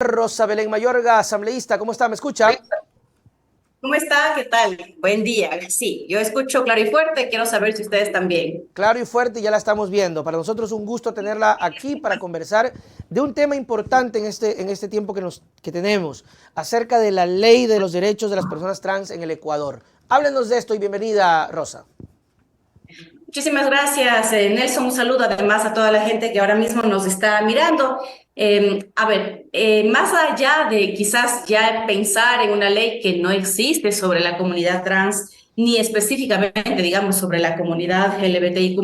Rosa Belén Mayorga, asambleísta, ¿cómo está? ¿Me escucha? ¿Cómo está? ¿Qué tal? Buen día. Sí, yo escucho claro y fuerte. Quiero saber si ustedes también. Claro y fuerte, ya la estamos viendo. Para nosotros es un gusto tenerla aquí para conversar de un tema importante en este tiempo que tenemos, acerca de la ley de los derechos de las personas trans en el Ecuador. Háblenos de esto y bienvenida, Rosa. Muchísimas gracias, Nelson. Un saludo además a toda la gente que ahora mismo nos está mirando. Más allá de quizás ya pensar en una ley que no existe sobre la comunidad trans, ni específicamente, digamos, sobre la comunidad LGBTIQ+,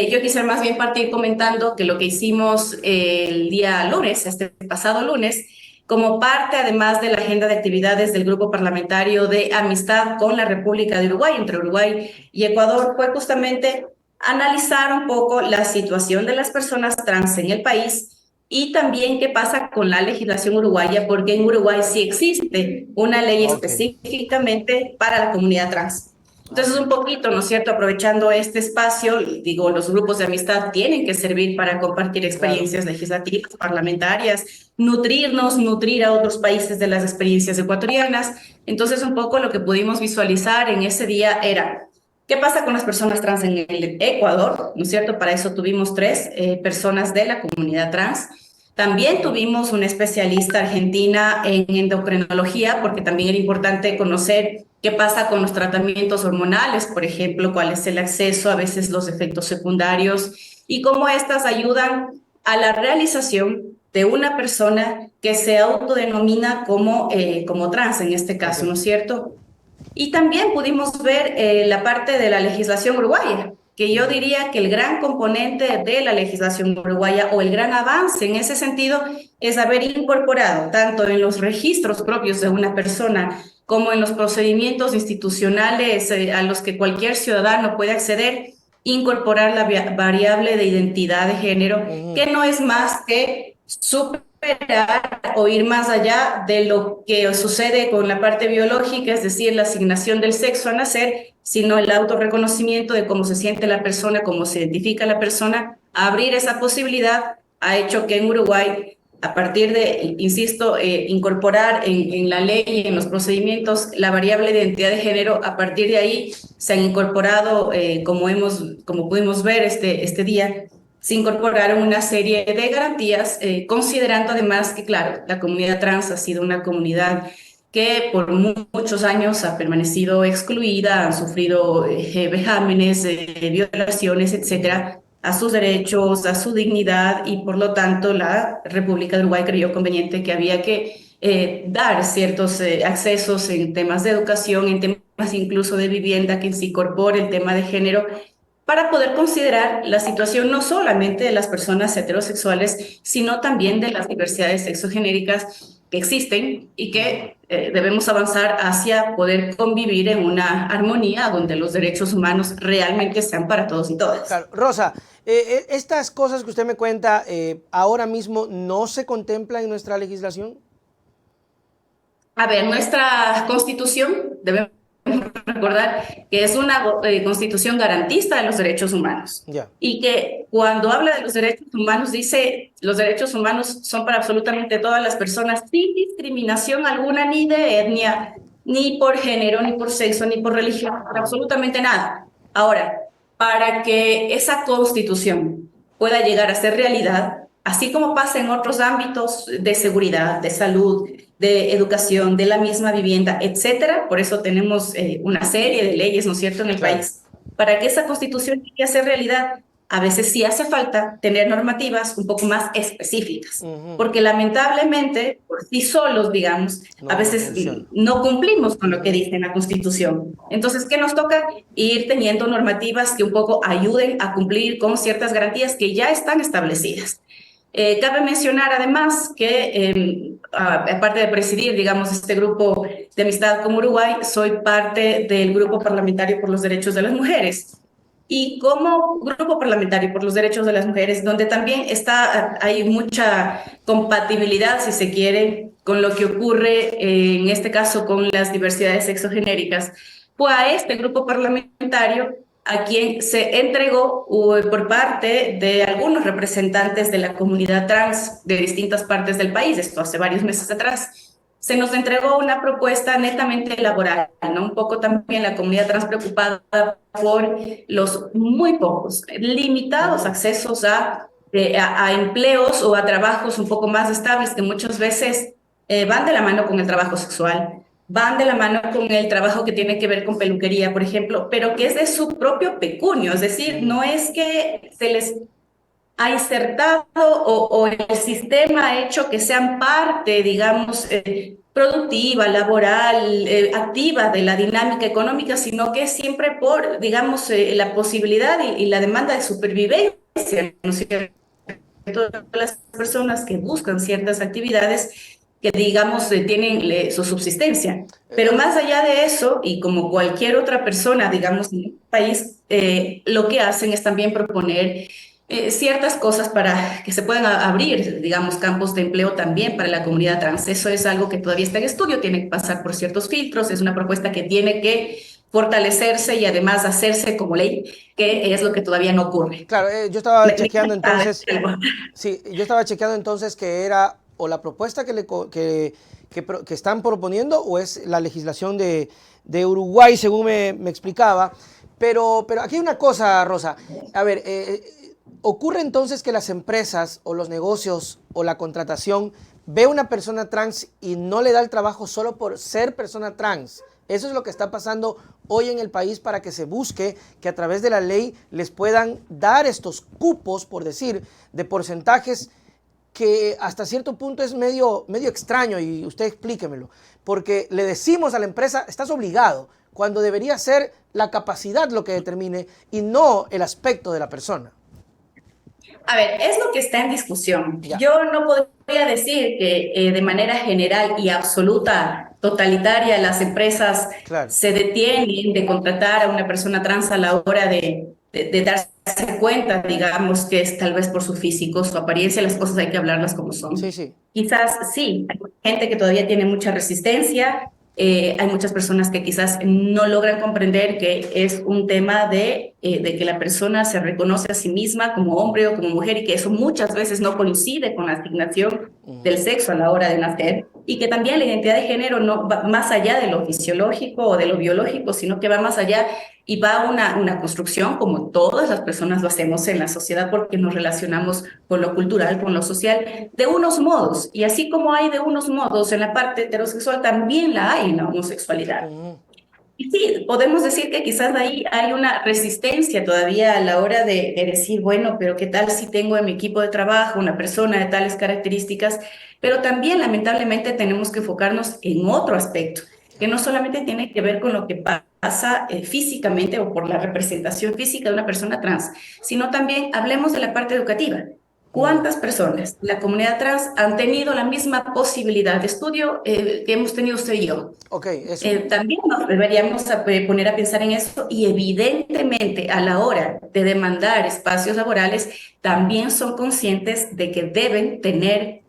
yo quisiera más bien partir comentando que lo que hicimos el día lunes, este pasado lunes, como parte además de la agenda de actividades del Grupo Parlamentario de Amistad con la República de Uruguay, entre Uruguay y Ecuador, fue justamente analizar un poco la situación de las personas trans en el país y también qué pasa con la legislación uruguaya, porque en Uruguay sí existe una ley Ok, específicamente para la comunidad trans. Entonces, ok. un poquito, ¿no es cierto? Aprovechando este espacio, digo, los grupos de amistad tienen que servir para compartir Claro. experiencias legislativas, parlamentarias, nutrirnos, nutrir a otros países de las experiencias ecuatorianas. Entonces, un poco lo que pudimos visualizar en ese día era, ¿qué pasa con las personas trans en el Ecuador? ¿No es cierto? Para eso tuvimos tres personas de la comunidad trans. También tuvimos una especialista argentina en endocrinología, porque también era importante conocer qué pasa con los tratamientos hormonales, por ejemplo, cuál es el acceso, a veces los efectos secundarios y cómo estas ayudan a la realización de una persona que se autodenomina como trans en este Ok. caso, ¿no es cierto? Y también pudimos ver la parte de la legislación uruguaya, que yo Ujú. diría que el gran componente de la legislación uruguaya o el gran avance en ese sentido es haber incorporado tanto en los registros propios de una persona como en los procedimientos institucionales a los que cualquier ciudadano puede acceder, incorporar la variable de identidad de género, Ujú. que no es más que superar o ir más allá de lo que sucede con la parte biológica, es decir, la asignación del sexo a nacer, sino el autorreconocimiento de cómo se siente la persona, cómo se identifica la persona. Abrir esa posibilidad ha hecho que en Uruguay, a partir de, insisto, incorporar en la ley y en los procedimientos la variable de identidad de género, a partir de ahí se han incorporado, como pudimos ver este día, se incorporaron una serie de garantías, considerando además que, claro, la comunidad trans ha sido una comunidad que por muchos años ha permanecido excluida, han sufrido vejámenes, violaciones, etcétera, a sus derechos, a su dignidad, y por lo tanto la República de Uruguay creyó conveniente que había que dar ciertos accesos en temas de educación, en temas incluso de vivienda, que se incorpore el tema de género para poder considerar la situación no solamente de las personas heterosexuales, sino también de las diversidades sexogenéricas que existen y Ujú. que debemos avanzar hacia poder convivir en una armonía donde los derechos humanos realmente sean para todos y todas. Claro. Rosa, estas cosas que usted me cuenta ahora mismo no se contemplan en nuestra legislación. A ver, nuestra constitución, debemos recordar que es una constitución garantista de los derechos humanos Ya. y que cuando habla de los derechos humanos dice los derechos humanos son para absolutamente todas las personas sin discriminación alguna, ni de etnia, ni por género, ni por sexo, ni por religión, para absolutamente nada. Ahora, para que esa constitución pueda llegar a ser realidad, así como pasa en otros ámbitos de seguridad, de salud, de educación, de la misma vivienda, etcétera. Por eso tenemos una serie de leyes, ¿no es cierto?, en el Claro. país. Para que esa constitución llegue a ser realidad, a veces sí hace falta tener normativas un poco más específicas, Ujú. porque lamentablemente, por sí solos, digamos, a No, no veces funciona. no cumplimos con lo que Ujú. dice la Constitución. Entonces, ¿qué nos toca? Ir teniendo normativas que un poco ayuden a cumplir con ciertas garantías que ya están establecidas. Cabe mencionar además que, aparte de presidir, digamos, este grupo de amistad con Uruguay, soy parte del grupo parlamentario por los derechos de las mujeres. Y como grupo parlamentario por los derechos de las mujeres, donde también hay mucha compatibilidad, si se quiere, con lo que ocurre en este caso con las diversidades sexogenéricas, pues a este grupo parlamentario a quien se entregó por parte de algunos representantes de la comunidad trans de distintas partes del país, esto hace varios meses atrás. Se nos entregó una propuesta netamente laboral, ¿no? Un poco también la comunidad trans preocupada por los muy pocos, limitados accesos a empleos o a trabajos un poco más estables que muchas veces van de la mano con el trabajo sexual, van de la mano con el trabajo que tiene que ver con peluquería, por ejemplo, pero que es de su propio pecunio, es decir, no es que se les ha insertado o el sistema ha hecho que sean parte, digamos, productiva, laboral, activa de la dinámica económica, sino que es siempre por, digamos, la posibilidad y la demanda de supervivencia, ¿no es cierto? Todas las personas que buscan ciertas actividades que, digamos, tienen su subsistencia. Pero más allá de eso, y como cualquier otra persona, digamos, en el país, lo que hacen es también proponer ciertas cosas para que se puedan abrir, digamos, campos de empleo también para la comunidad trans. Eso es algo que todavía está en estudio, tiene que pasar por ciertos filtros, es una propuesta que tiene que fortalecerse y además hacerse como ley, que es lo que todavía no ocurre. Claro, yo estaba chequeando entonces, sí, yo estaba chequeando entonces que era o la propuesta que están proponiendo o es la legislación de Uruguay, según me explicaba. Pero aquí hay una cosa, Rosa. A ver, ocurre entonces que las empresas o los negocios o la contratación ve a una persona trans y no le da el trabajo solo por ser persona trans. Eso es lo que está pasando hoy en el país para que se busque que a través de la ley les puedan dar estos cupos, por decir, de porcentajes que hasta cierto punto es medio extraño, y usted explíquemelo, porque le decimos a la empresa, estás obligado, cuando debería ser la capacidad lo que determine y no el aspecto de la persona. A ver, es lo que está en discusión. Ya. Yo no podría decir que de manera general y absoluta, totalitaria, las empresas Claro. se detienen de contratar a una persona trans a la hora de darse cuenta, digamos, que es tal vez por su físico, su apariencia, las cosas hay que hablarlas como son. Sí, sí. Quizás sí, hay gente que todavía tiene mucha resistencia, hay muchas personas que quizás no logran comprender que es un tema de que la persona se reconoce a sí misma como hombre o como mujer y que eso muchas veces no coincide con la asignación del sexo a la hora de nacer y que también la identidad de género no va más allá de lo fisiológico o de lo biológico, sino que va más allá y va a una construcción como todas las personas lo hacemos en la sociedad porque nos relacionamos con lo cultural, con lo social, de unos modos. Y así como hay de unos modos en la parte heterosexual, también la hay en la homosexualidad. Y sí, podemos decir que quizás ahí hay una resistencia todavía a la hora de decir, bueno, pero ¿qué tal si tengo en mi equipo de trabajo una persona de tales características? Pero también lamentablemente tenemos que enfocarnos en otro aspecto, que no solamente tiene que ver con lo que pasa físicamente o por la representación física de una persona trans, sino también hablemos de la parte educativa. ¿Cuántas personas de la comunidad trans han tenido la misma posibilidad de estudio que hemos tenido usted y yo? Ok, eso. También nos deberíamos poner a pensar en eso y evidentemente a la hora de demandar espacios laborales también son conscientes de que deben tener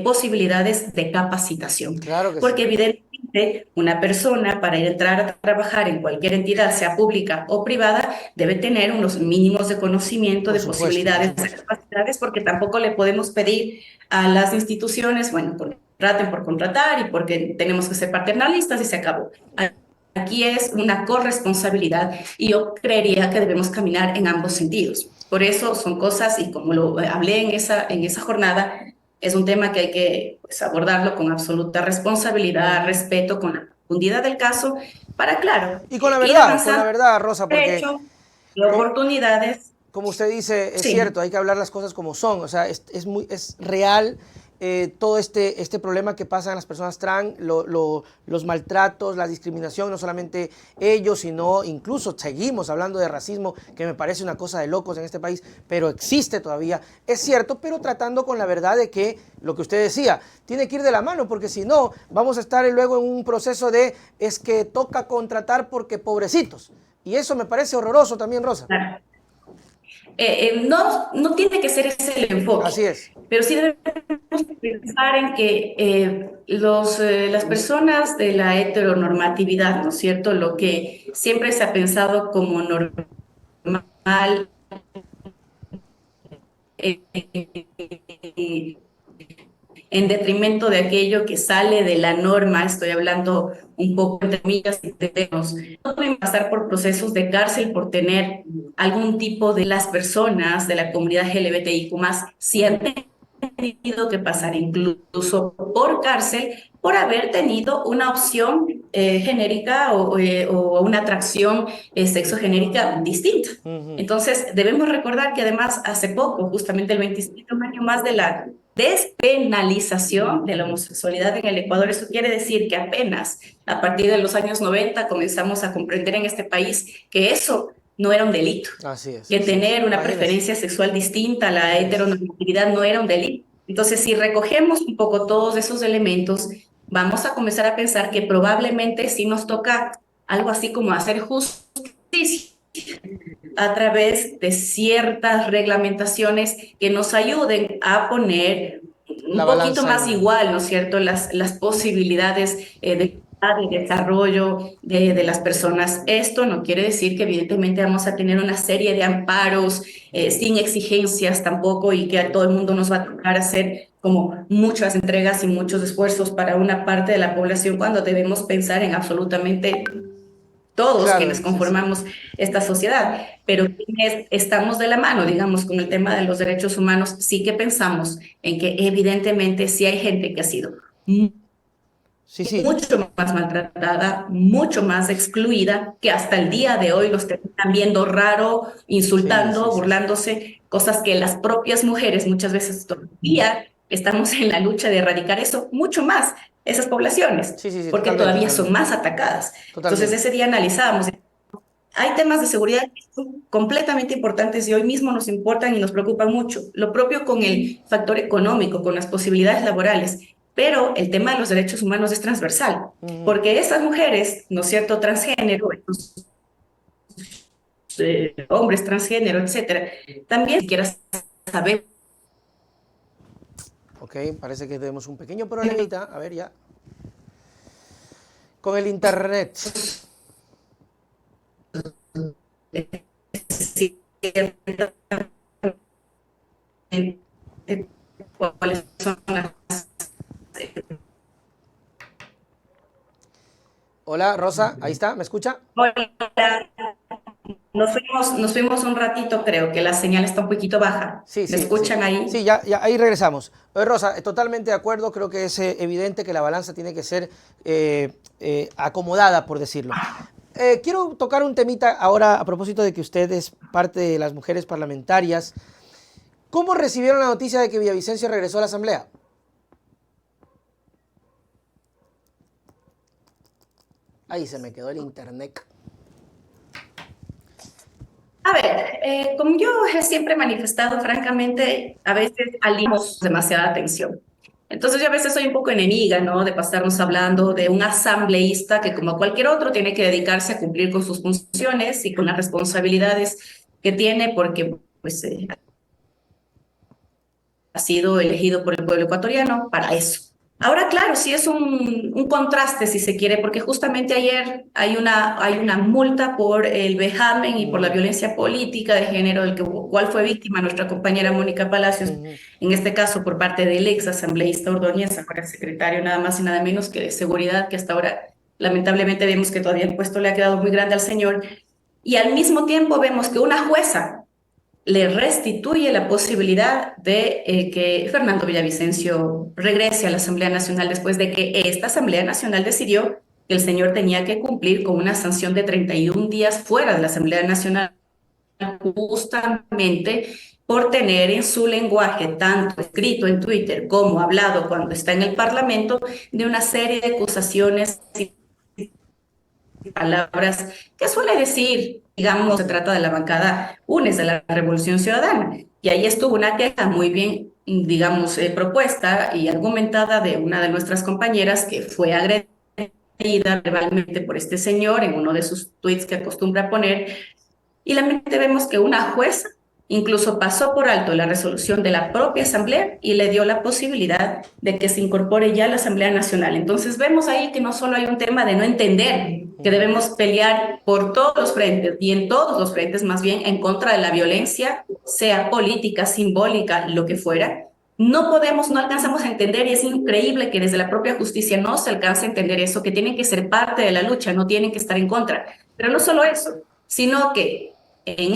posibilidades de capacitación. Claro que Porque sí. evidentemente una persona para entrar a trabajar en cualquier entidad, sea pública o privada, debe tener unos mínimos de conocimiento, Por de supuesto, por posibilidades, de supuesto. capacidades, porque tampoco le podemos pedir a las instituciones, bueno, contraten por contratar y porque tenemos que ser paternalistas y se acabó. Aquí es una corresponsabilidad y yo creería que debemos caminar en ambos sentidos. Por eso son cosas, y como lo hablé en esa jornada, es un tema que hay que pues, abordarlo con absoluta responsabilidad, respeto, con la profundidad del caso, para, claro, Y ir con la avanzando verdad, Rosa, en porque derecho y oportunidades. como usted dice, es Sí. cierto, hay que hablar las cosas como son. O sea, es real todo este problema que pasan las personas trans, los maltratos, la discriminación, no solamente ellos, sino incluso seguimos hablando de racismo, que me parece una cosa de locos en este país, pero existe todavía. Es cierto, pero tratando con la verdad de que lo que usted decía, tiene que ir de la mano, porque si no, vamos a estar luego en un proceso de es que toca contratar porque pobrecitos. Y eso me parece horroroso también, Rosa. Claro. No tiene que ser ese el enfoque, Así es. pero sí debemos pensar en que las personas de la heteronormatividad, ¿no es cierto? Lo que siempre se ha pensado como normal eh, en detrimento de aquello que sale de la norma. Estoy hablando un poco entre comillas, no pueden pasar por procesos de cárcel por tener algún tipo de las personas de la comunidad LGBTIQ+, si han tenido que pasar incluso por cárcel por haber tenido una opción genérica o una atracción sexogenérica distinta. Entonces, debemos recordar que además hace poco, justamente el 25 año más de la despenalización de la homosexualidad en el Ecuador. Eso quiere decir que apenas a partir de los años 90 comenzamos a comprender en este país que eso no era un delito. Así es. Que tener una Imagínese. preferencia sexual distinta a la heteronormatividad no era un delito. Entonces, si recogemos un poco todos esos elementos, vamos a comenzar a pensar que probablemente sí nos toca algo así como hacer justicia a través de ciertas reglamentaciones que nos ayuden a poner un poquito más igual, ¿no es cierto?, las posibilidades de desarrollo de las personas. Esto no quiere decir que evidentemente vamos a tener una serie de amparos sin exigencias tampoco, y que a todo el mundo nos va a tocar hacer como muchas entregas y muchos esfuerzos para una parte de la población, cuando debemos pensar en absolutamente todos, claro, quienes conformamos esta sociedad, pero quienes estamos de la mano, digamos, con el tema de los derechos humanos, sí que pensamos en que evidentemente sí hay gente que ha sido mucho más maltratada, mucho más excluida, que hasta el día de hoy los están viendo raro, insultando, burlándose, cosas que las propias mujeres muchas veces todavía estamos en la lucha de erradicar eso, mucho más esas poblaciones, porque todavía son más atacadas. Entonces ese día analizábamos, hay temas de seguridad que son completamente importantes y hoy mismo nos importan y nos preocupan mucho. Lo propio con el factor económico, con las posibilidades laborales, pero el tema de los derechos humanos es transversal, porque esas mujeres, ¿no es cierto?, transgénero, hombres transgénero, etcétera, también quieras saber. Ok, parece que tenemos un pequeño problemita. A ver, ya. Con el internet. ¿Cuáles son las... Hola, Rosa, ahí está, ¿me escucha? Hola, nos fuimos un ratito, creo que la señal está un poquito baja. Sí, ¿Me escuchan ahí? Sí, ya ahí regresamos. Rosa, totalmente de acuerdo, creo que es evidente que la balanza tiene que ser acomodada, por decirlo. Quiero tocar un temita ahora a propósito de que usted es parte de las mujeres parlamentarias. ¿Cómo recibieron la noticia de que Villavicencio regresó a la Asamblea? Ahí se me quedó el internet. A ver, como yo siempre he manifestado, francamente, a veces alimos demasiada atención. Entonces yo a veces soy un poco enemiga, ¿no?, de pasarnos hablando de un asambleísta que, como cualquier otro, tiene que dedicarse a cumplir con sus funciones y con las responsabilidades que tiene, porque pues ha sido elegido por el pueblo ecuatoriano para eso. Ahora, claro, sí es un contraste, si se quiere, porque justamente ayer hay una multa por el vejamen y por la violencia política de género del cual fue víctima nuestra compañera Mónica Palacios, en este caso por parte del ex asambleísta Ordóñez, ahora secretario nada más y nada menos que de Seguridad, que hasta ahora lamentablemente vemos que todavía el puesto le ha quedado muy grande al señor, y al mismo tiempo vemos que una jueza le restituye la posibilidad de que Fernando Villavicencio regrese a la Asamblea Nacional después de que esta Asamblea Nacional decidió que el señor tenía que cumplir con una sanción de 31 días fuera de la Asamblea Nacional, justamente por tener en su lenguaje, tanto escrito en Twitter como hablado cuando está en el Parlamento, de una serie de acusaciones y palabras que suele decir, digamos, se trata de la bancada UNES de la Revolución Ciudadana. Y ahí estuvo una queja muy bien, digamos, propuesta y argumentada de una de nuestras compañeras que fue agredida verbalmente por este señor en uno de sus tweets que acostumbra poner. Y lamentablemente vemos que una jueza incluso pasó por alto la resolución de la propia Asamblea y le dio la posibilidad de que se incorpore ya a la Asamblea Nacional. Entonces vemos ahí que no solo hay un tema de no entender, que debemos pelear por todos los frentes y en todos los frentes más bien en contra de la violencia, sea política, simbólica, lo que fuera. No podemos, no alcanzamos a entender y es increíble que desde la propia justicia no se alcance a entender eso, que tienen que ser parte de la lucha, no tienen que estar en contra. Pero no solo eso, sino que en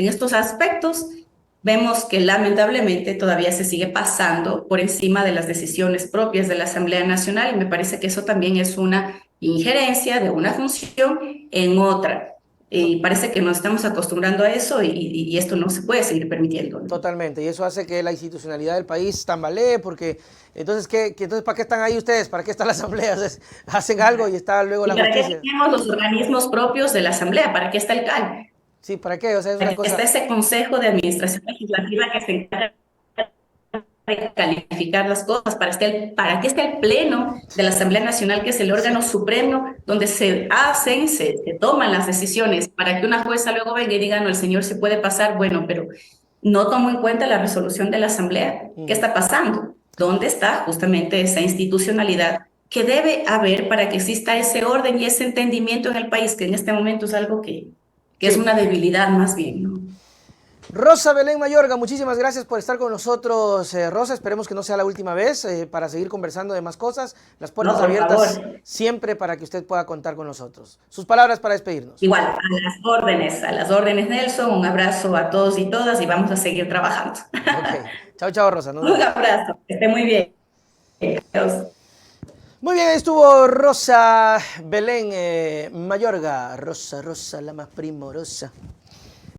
estos aspectos vemos que lamentablemente todavía se sigue pasando por encima de las decisiones propias de la Asamblea Nacional y me parece que eso también es una injerencia de una función en otra. Y parece que nos estamos acostumbrando a eso y esto no se puede seguir permitiendo, ¿no? Totalmente, y eso hace que la institucionalidad del país tambalee, porque entonces, entonces ¿para qué están ahí ustedes? ¿Para qué está la Asamblea? Entonces, hacen algo y está luego ¿Y la para qué justicia. tenemos los organismos propios de la Asamblea? ¿Para qué está el CAL? Sí, ¿para qué? O sea, es ¿Para una qué cosa... está ese Consejo de Administración Legislativa que se encarga de calificar las cosas? ¿Para qué está el Pleno de la Asamblea Nacional, que es el órgano supremo donde se toman las decisiones? Para que una jueza luego venga y diga, no, el señor se puede pasar, bueno, pero no tomó en cuenta la resolución de la Asamblea. ¿Qué está pasando? ¿Dónde está justamente esa institucionalidad que debe haber para que exista ese orden y ese entendimiento en el país, que en este momento es algo que es Sí. una debilidad más bien, ¿no? Rosa Belén Mayorga, muchísimas gracias por estar con nosotros, Rosa. Esperemos que no sea la última vez para seguir conversando de más cosas. Las puertas No, por abiertas favor. siempre para que usted pueda contar con nosotros. Sus palabras para despedirnos. Igual, a las órdenes, Nelson, un abrazo a todos y todas y vamos a seguir trabajando. Ok. Chao, chao, Rosa. Nos Un vemos. abrazo, que esté muy bien. Adiós. Muy bien, ahí estuvo Rosa Belén Mayorga. Rosa, Rosa, la más primorosa.